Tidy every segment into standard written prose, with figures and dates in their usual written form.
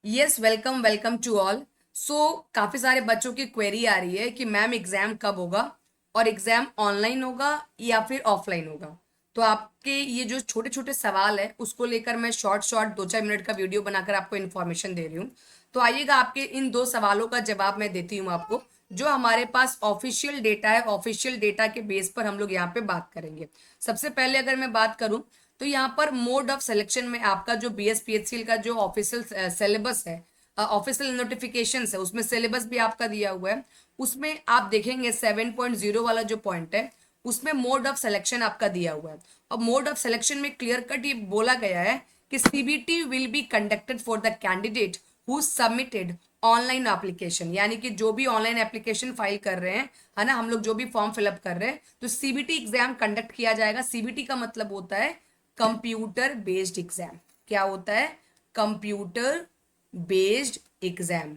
Yes, welcome welcome to all. So काफ़ी सारे बच्चों की क्वेरी आ रही है कि मैम एग्ज़ाम कब होगा और एग्ज़ाम ऑनलाइन होगा या फिर ऑफलाइन होगा। तो आपके ये जो छोटे छोटे सवाल है उसको लेकर मैं शॉर्ट शॉर्ट 2-4 मिनट का वीडियो बनाकर आपको इन्फॉर्मेशन दे रही हूँ। तो आइएगा, आपके इन दो सवालों का जवाब मैं देती हूँ आपको। जो हमारे पास ऑफिशियल डेटा है, ऑफिशियल डेटा के बेस पर हम लोग यहाँ पे बात करेंगे। सबसे पहले अगर मैं बात करूँ तो यहाँ पर मोड ऑफ सिलेक्शन में आपका जो BSPHCL का जो ऑफिशियल सिलेबस है, ऑफिशियल नोटिफिकेशन है, उसमें सिलेबस भी आपका दिया हुआ है। उसमें आप देखेंगे 7.0 वाला जो पॉइंट है उसमें मोड ऑफ सिलेक्शन आपका दिया हुआ है। और मोड ऑफ सिलेक्शन में क्लियर कट ये बोला गया है कि CBT will be conducted for the candidate who submitted online application, यानी कि जो भी ऑनलाइन एप्लीकेशन फाइल कर रहे हैं, है ना, हम लोग जो भी फॉर्म फिलअप कर रहे हैं तो CBT एग्जाम कंडक्ट किया जाएगा। CBT का मतलब होता है कंप्यूटर बेस्ड एग्जाम। क्या होता है? Computer based exam.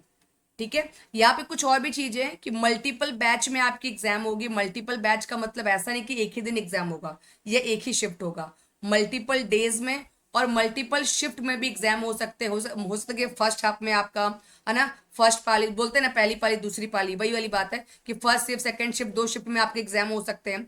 ठीक है। यहाँ पे कुछ और भी चीजें हैं कि मल्टीपल बैच में आपकी एग्जाम होगी। मल्टीपल बैच का मतलब ऐसा नहीं कि एक ही दिन एग्जाम होगा या एक ही शिफ्ट होगा। मल्टीपल डेज में और मल्टीपल शिफ्ट में भी एग्जाम हो सकते हैं। हो सके फर्स्ट हाफ में आपका, है ना, फर्स्ट पाली बोलते हैं ना, पहली पाली दूसरी पाली, वही वाली बात है कि फर्स्ट शिफ्ट सेकंड शिफ्ट दो शिफ्ट में आपके एग्जाम हो सकते हैं।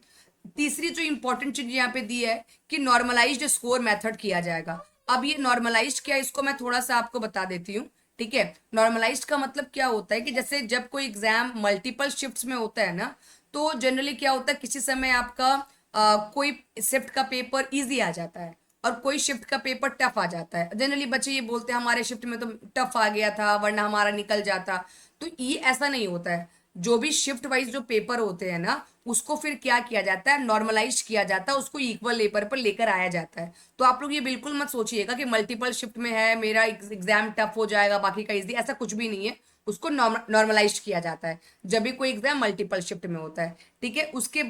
तीसरी जो इंपॉर्टेंट चीज यहाँ पे दी है कि नॉर्मलाइज्ड स्कोर मेथड किया जाएगा। अब ये नॉर्मलाइज्ड क्या है, इसको मैं थोड़ा सा आपको बता देती हूँ। ठीक है। नॉर्मलाइज्ड का मतलब क्या होता है कि जैसे जब कोई एग्जाम मल्टीपल शिफ्ट्स में होता है ना, तो जनरली क्या होता है, किसी समय आपका कोई शिफ्ट का पेपर इजी आ जाता है और कोई शिफ्ट का पेपर टफ आ जाता है। जनरली बच्चे ये बोलते हैं हमारे शिफ्ट में तो टफ आ गया था वरना हमारा निकल जाता। तो ये ऐसा नहीं होता है। जो भी शिफ्ट वाइज जो पेपर होते हैं ना, उसको फिर क्या किया जाता है, नॉर्मलाइज किया जाता है, उसको इक्वल लेवल पर लेकर आया जाता है। तो आप लोग ये बिल्कुल मत सोचिएगा कि मल्टीपल शिफ्ट में है मेरा एग्जाम टफ हो जाएगा बाकी का इजी, ऐसा कुछ भी नहीं है। उसको नॉर्मलाइज किया जाता है जब भी कोई एग्जाम मल्टीपल शिफ्ट में होता है। ठीक है। उसके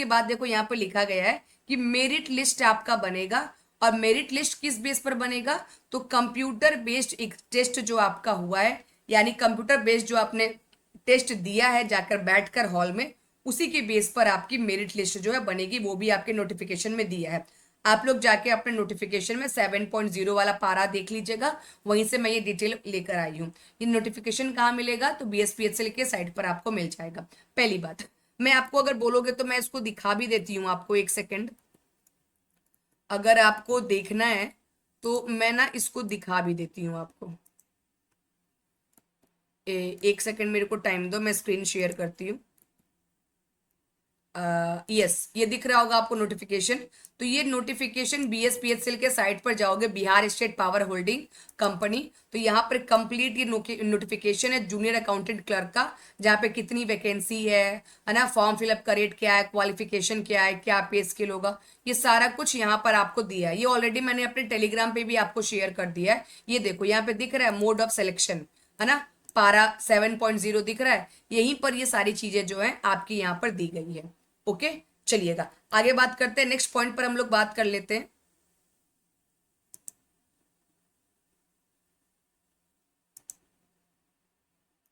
बाद देखो यहाँ पे लिखा गया है कि मेरिट लिस्ट आपका बनेगा। और मेरिट लिस्ट किस बेस पर बनेगा? तो कंप्यूटर बेस्ड एक टेस्ट जो आपका हुआ है, यानी कंप्यूटर बेस्ड जो आपने टेस्ट दिया है जाकर बैठकर हॉल में, उसी के बेस पर आपकी मेरिट लिस्ट जो है बनेगी। वो भी आपके नोटिफिकेशन में दिया है। आप लोग जाके अपने नोटिफिकेशन में 7.0 वाला पारा देख लीजिएगा, वहीं से मैं ये डिटेल लेकर आई हूँ। ये नोटिफिकेशन कहाँ मिलेगा? तो BSPHCL के साइट पर आपको मिल जाएगा। पहली बात, मैं आपको अगर बोलोगे तो मैं इसको दिखा भी देती हूँ आपको, एक सेकेंड। अगर आपको देखना है तो मैं ना इसको दिखा भी देती हूँ आपको। एक सेकेंड मेरे को टाइम दो, मैं स्क्रीन शेयर करती हूँ। यस, ये दिख रहा होगा आपको नोटिफिकेशन। तो ये नोटिफिकेशन BSPHCL के साइट पर जाओगे, Bihar state power holding company. तो यहाँ पर कंप्लीट ये नोटिफिकेशन है जूनियर अकाउंटेंट क्लर्क का, जहाँ पे कितनी वैकेंसी है ना, फॉर्म फिलअप का रेट क्या है, क्वालिफिकेशन क्या है, क्या पे स्केल होगा, ये सारा कुछ यहाँ पर आपको दिया है। ये ऑलरेडी मैंने अपने टेलीग्राम पे भी आपको शेयर कर दिया है। ये देखो यहाँ पे दिख रहा है मोड ऑफ सिलेक्शन, है ना, पारा 7.0 दिख रहा है। यहीं पर ये सारी चीजें जो है आपकी यहाँ पर दी गई है। ओके, चलिएगा आगे बात करते हैं। नेक्स्ट पॉइंट पर हम लोग बात कर लेते हैं।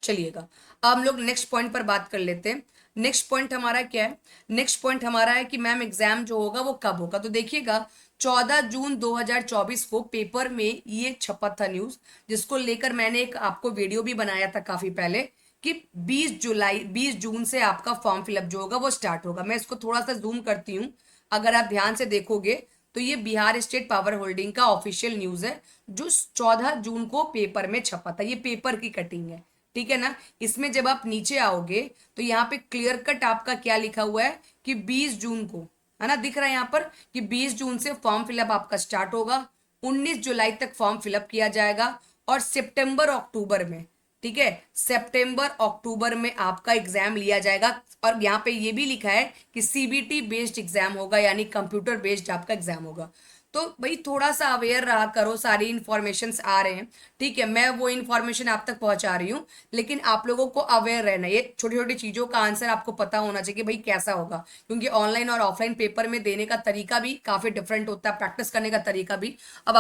चलिएगा, अब हम लोग नेक्स्ट पॉइंट पर बात कर लेते हैं। नेक्स्ट पॉइंट हमारा क्या है? नेक्स्ट पॉइंट हमारा है कि मैम एग्जाम जो होगा वो कब होगा। तो देखिएगा, 14 जून 2024 को पेपर में ये छपा था न्यूज, जिसको लेकर मैंने एक आपको वीडियो भी बनाया था काफी पहले कि 20 जून से आपका फॉर्म फिलअप जो होगा वो स्टार्ट होगा। मैं इसको थोड़ा सा जूम करती हूँ। अगर आप ध्यान से देखोगे तो ये बिहार स्टेट पावर होल्डिंग का ऑफिशियल न्यूज है जो 14 जून को पेपर में छपा था। ये पेपर की कटिंग है। ठीक है ना। इसमें जब आप नीचे आओगे तो यहाँ पे क्लियर कट आपका क्या लिखा हुआ है कि 20 जून को, है ना, दिख रहा है यहाँ पर कि 20 जून से फॉर्म फिलअप आपका स्टार्ट होगा। 19 जुलाई तक फॉर्म फिलअप किया जाएगा और सितंबर अक्टूबर में, ठीक है, सितंबर अक्टूबर में आपका एग्जाम लिया जाएगा। और यहाँ पे ये भी लिखा है कि CBT बेस्ड एग्जाम होगा, यानी कंप्यूटर बेस्ड आपका एग्जाम होगा। तो भाई थोड़ा सा अवेयर रहा करो, सारी इन्फॉर्मेशन आ रहे हैं। ठीक है, मैं वो इन्फॉर्मेशन आप तक पहुंचा रही हूँ, लेकिन आप लोगों को अवेयर रहना, ये छोटी छोटी चीजों का आंसर आपको पता होना चाहिए कि भाई कैसा होगा, क्योंकि ऑनलाइन और ऑफलाइन पेपर में देने का तरीका भी काफी डिफरेंट होता है, प्रैक्टिस करने का तरीका भी। अब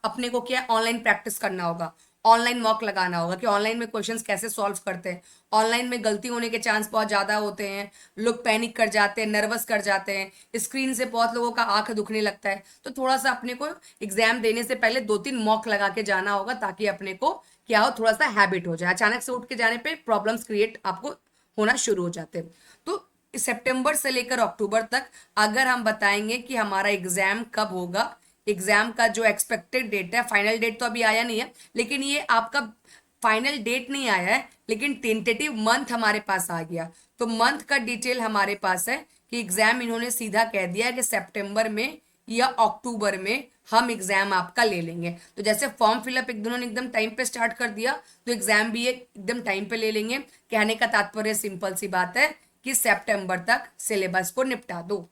अपने को क्या ऑनलाइन प्रैक्टिस करना होगा। ऑनलाइन मॉक लगाना होगा कि ऑनलाइन में क्वेश्चंस कैसे सॉल्व करते हैं। ऑनलाइन में गलती होने के चांस बहुत ज़्यादा होते हैं, लोग पैनिक कर जाते हैं, नर्वस कर जाते हैं, स्क्रीन से बहुत लोगों का आंख दुखने लगता है। तो थोड़ा सा अपने को एग्जाम देने से पहले 2-3 मॉक लगा के जाना होगा, ताकि अपने को क्या हो, थोड़ा सा हैबिट हो जाए। अचानक से उठ के जाने पे प्रॉब्लम्स क्रिएट आपको होना शुरू हो जाते हैं। तो सितंबर से लेकर अक्टूबर तक अगर हम बताएंगे कि हमारा एग्जाम कब होगा, एग्जाम का जो एक्सपेक्टेड डेट है, फाइनल डेट तो अभी आया नहीं है, लेकिन ये आपका फाइनल डेट नहीं आया है, लेकिन टेंटेटिव मंथ हमारे पास आ गया। तो मंथ का डिटेल हमारे पास है कि एग्जाम इन्होंने सीधा कह दिया कि सितंबर में या अक्टूबर में हम एग्जाम आपका ले लेंगे। तो जैसे फॉर्म फिलअप एक दोनों ने एकदम टाइम पे स्टार्ट कर दिया, तो एग्जाम भी एकदम टाइम पे ले लेंगे। कहने का तात्पर्य सिंपल सी बात है कि सितंबर तक सिलेबस को निपटा दो,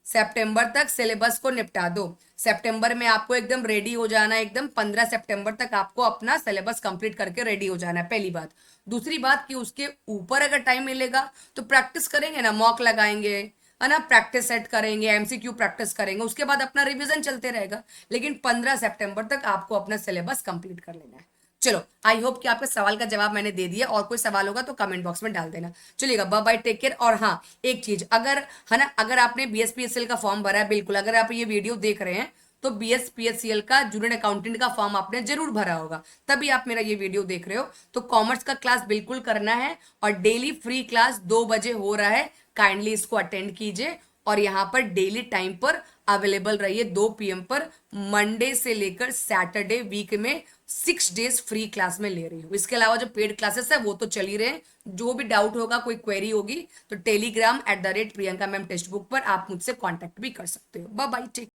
सितंबर तक सिलेबस को निपटा दो। सितंबर में आपको एकदम रेडी हो जाना है, एकदम 15 सितंबर तक आपको अपना सिलेबस कंप्लीट करके रेडी हो जाना है, पहली बात। दूसरी बात कि उसके ऊपर अगर टाइम मिलेगा तो प्रैक्टिस करेंगे ना, मॉक लगाएंगे, है ना, प्रैक्टिस सेट करेंगे, एमसीक्यू प्रैक्टिस करेंगे, उसके बाद अपना रिवीजन चलते रहेगा। लेकिन 15 सितंबर तक आपको अपना सिलेबस कंप्लीट कर लेना है। चलो, आई होप कि आपके सवाल का जवाब मैंने दे दिया, और कोई सवाल होगा तो कमेंट बॉक्स में डाल देना। चलिएगा, बाय बाय, टेक केयर। और हाँ, एक चीज, अगर है ना, अगर आपने बीएसपीएससीएल का फॉर्म भरा है, बिल्कुल, अगर आप ये वीडियो देख रहे हैं तो बीएसपीएससीएल का जूनियर अकाउंटेंट का फॉर्म आपने जरूर भरा होगा, तभी आप मेरा ये वीडियो देख रहे हो। तो कॉमर्स का क्लास बिल्कुल करना है, और डेली फ्री क्लास 2 बजे हो रहा है, काइंडली इसको अटेंड कीजिए। और यहाँ पर डेली टाइम पर अवेलेबल रहिए 2 PM पर, मंडे से लेकर सैटरडे, वीक में 6 डेज फ्री क्लास में ले रही हूँ। इसके अलावा जो पेड क्लासेस है वो तो चल ही रहे हैं। जो भी डाउट होगा, कोई क्वेरी होगी, तो Telegram @priyanka ma'am text book पर आप मुझसे कॉन्टेक्ट भी कर सकते हो। Bye bye, take